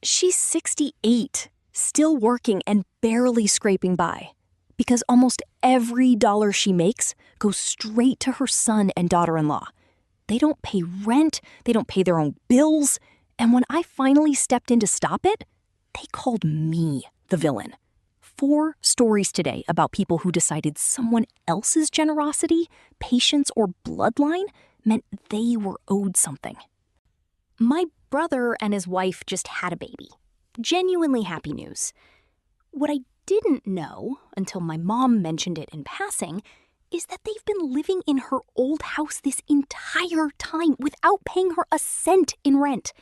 She's 68, still working and barely scraping by, because almost every dollar she makes goes straight to her son and daughter-in-law. They don't pay rent, they don't pay their own bills, and when I finally stepped in to stop it, they called me the villain. 4 stories today about people who decided someone else's generosity, patience, or bloodline meant they were owed something. My brother and his wife just had a baby. Genuinely happy news. What I didn't know, until my mom mentioned it in passing, is that they've been living in her old house this entire time without paying her a cent in rent.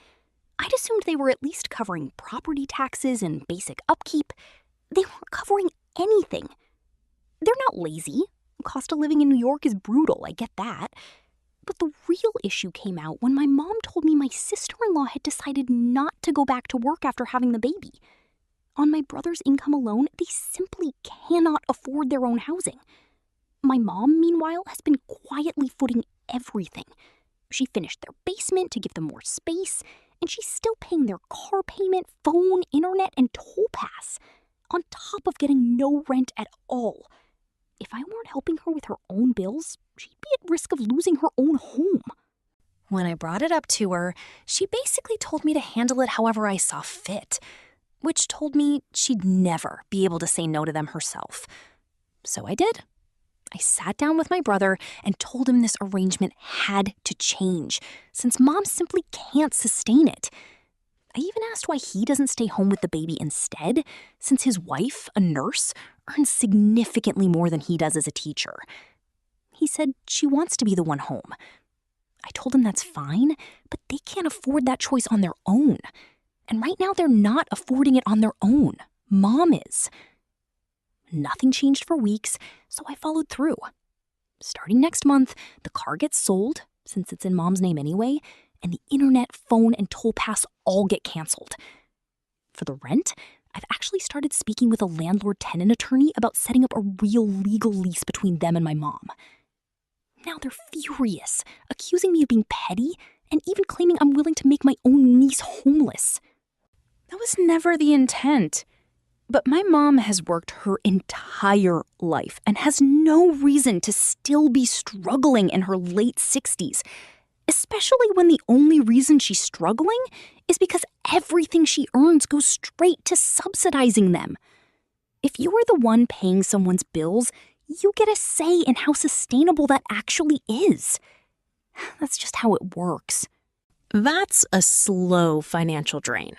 I'd assumed they were at least covering property taxes and basic upkeep. They weren't covering anything. They're not lazy. Cost of living in New York is brutal, I get that. But the real issue came out when my mom told me my sister-in-law had decided not to go back to work after having the baby. On my brother's income alone, they simply cannot afford their own housing. My mom, meanwhile, has been quietly footing everything. She finished their basement to give them more space, and she's still paying their car payment, phone, internet, and toll pass, on top of getting no rent at all. If I weren't helping her with her own bills, she'd be at risk of losing her own home. When I brought it up to her, she basically told me to handle it however I saw fit, which told me she'd never be able to say no to them herself. So I did. I sat down with my brother and told him this arrangement had to change, since Mom simply can't sustain it. I even asked why he doesn't stay home with the baby instead, since his wife, a nurse, earns significantly more than he does as a teacher. He said she wants to be the one home. I told him that's fine, but they can't afford that choice on their own. And right now they're not affording it on their own. Mom is. Nothing changed for weeks, so I followed through. Starting next month, the car gets sold, since it's in Mom's name anyway, and the internet, phone, and toll pass all get canceled. For the rent, I've actually started speaking with a landlord-tenant attorney about setting up a real legal lease between them and my mom. Now they're furious, accusing me of being petty, and even claiming I'm willing to make my own niece homeless. That was never the intent. But my mom has worked her entire life and has no reason to still be struggling in her late 60s, especially when the only reason she's struggling is because everything she earns goes straight to subsidizing them. If you are the one paying someone's bills, you get a say in how sustainable that actually is. That's just how it works. That's a slow financial drain.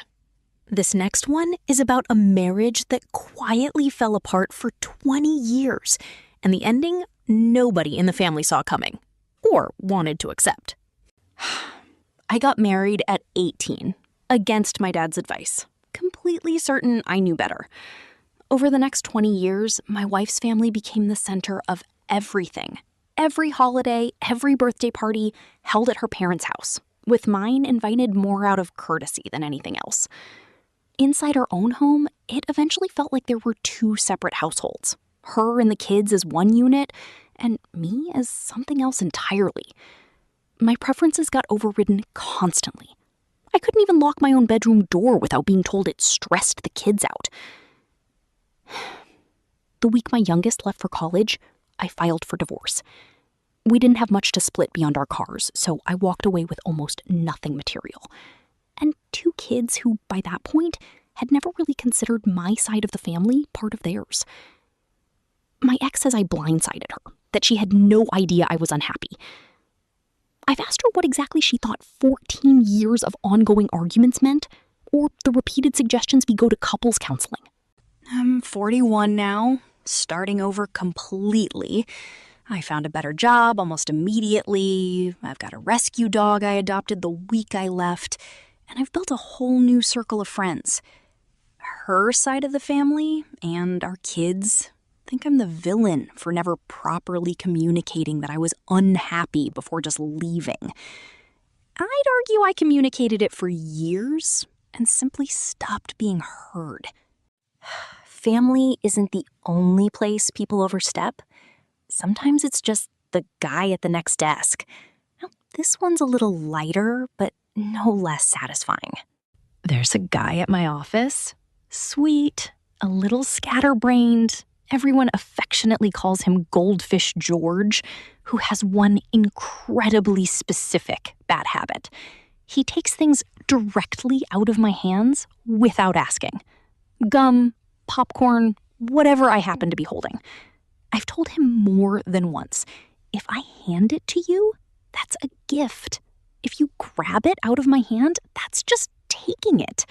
This next one is about a marriage that quietly fell apart for 20 years, and the ending nobody in the family saw coming, or wanted to accept. I got married at 18, against my dad's advice, completely certain I knew better. Over the next 20 years, my wife's family became the center of everything. Every holiday, every birthday party held at her parents' house, with mine invited more out of courtesy than anything else. Inside our own home, it eventually felt like there were 2 separate households, her and the kids as one unit, and me as something else entirely. My preferences got overridden constantly. I couldn't even lock my own bedroom door without being told it stressed the kids out. The week my youngest left for college, I filed for divorce. We didn't have much to split beyond our cars, so I walked away with almost nothing material. And 2 kids who, by that point, had never really considered my side of the family part of theirs. My ex says I blindsided her, that she had no idea I was unhappy. I've asked her what exactly she thought 14 years of ongoing arguments meant, or the repeated suggestions we go to couples counseling. I'm 41 now, starting over completely. I found a better job almost immediately. I've got a rescue dog I adopted the week I left. And I've built a whole new circle of friends. Her side of the family and our kids think I'm the villain for never properly communicating that I was unhappy before just leaving. I'd argue I communicated it for years and simply stopped being heard. Family isn't the only place people overstep. Sometimes it's just the guy at the next desk. Now, this one's a little lighter, but no less satisfying. There's a guy at my office, sweet, a little scatterbrained. Everyone affectionately calls him Goldfish George, who has one incredibly specific bad habit. He takes things directly out of my hands without asking. Gum, popcorn, whatever I happen to be holding. I've told him more than once, if I hand it to you, that's a gift. If you grab it out of my hand, that's just taking it.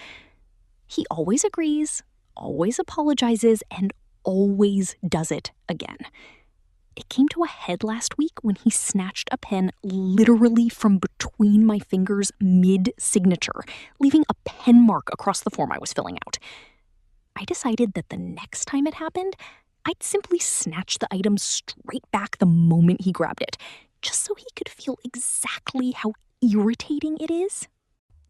He always agrees, always apologizes, and always does it again. It came to a head last week when he snatched a pen literally from between my fingers mid-signature, leaving a pen mark across the form I was filling out. I decided that the next time it happened, I'd simply snatch the item straight back the moment he grabbed it, just so he could feel exactly how irritating it is.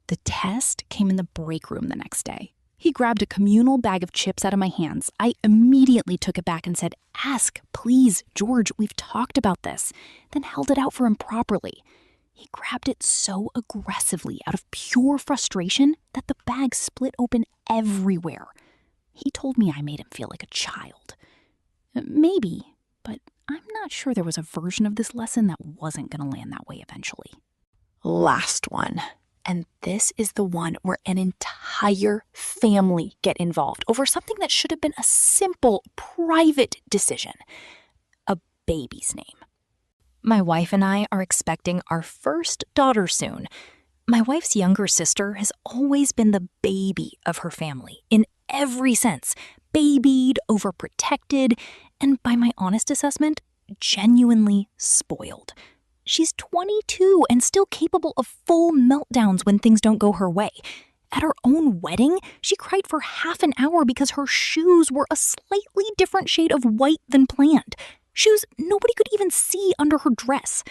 The test came in the break room the next day. He grabbed a communal bag of chips out of my hands. I immediately took it back and said, "Ask, please, George, we've talked about this," then held it out for him properly. He grabbed it so aggressively out of pure frustration that the bag split open everywhere. He told me I made him feel like a child. Maybe, but I'm not sure there was a version of this lesson that wasn't going to land that way eventually. Last one. And this is the one where an entire family get involved over something that should have been a simple, private decision. A baby's name. My wife and I are expecting our first daughter soon. My wife's younger sister has always been the baby of her family, in every sense. Babied, overprotected, and by my honest assessment, genuinely spoiled. She's 22 and still capable of full meltdowns when things don't go her way. At her own wedding, she cried for half an hour because her shoes were a slightly different shade of white than planned. Shoes nobody could even see under her dress.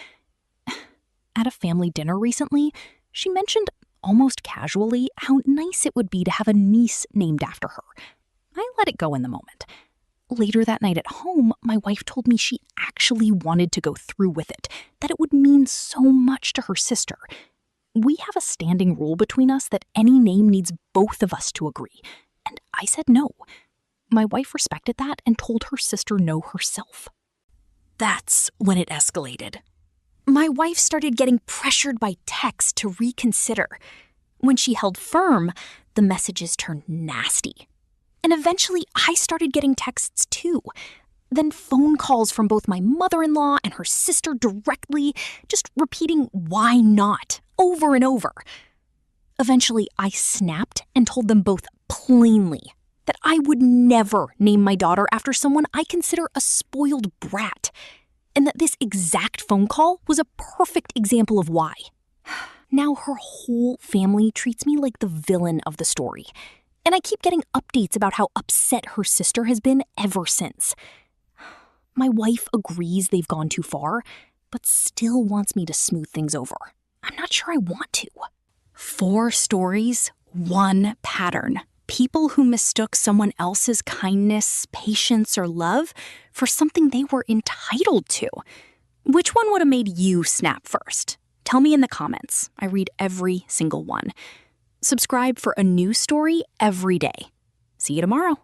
At a family dinner recently, she mentioned almost casually how nice it would be to have a niece named after her. I let it go in the moment. Later that night at home, my wife told me she actually wanted to go through with it, that it would mean so much to her sister. We have a standing rule between us that any name needs both of us to agree, and I said no. My wife respected that and told her sister no herself. That's when it escalated. My wife started getting pressured by text to reconsider. When she held firm, the messages turned nasty. And eventually, I started getting texts too. Then phone calls from both my mother-in-law and her sister directly, just repeating "why not" over and over. Eventually, I snapped and told them both plainly that I would never name my daughter after someone I consider a spoiled brat, and that this exact phone call was a perfect example of why. Now her whole family treats me like the villain of the story. And I keep getting updates about how upset her sister has been ever since. My wife agrees they've gone too far, but still wants me to smooth things over. I'm not sure I want to. 4 stories, 1 pattern. People who mistook someone else's kindness, patience, or love for something they were entitled to. Which one would have made you snap first? Tell me in the comments. I read every single one. Subscribe for a new story every day. See you tomorrow.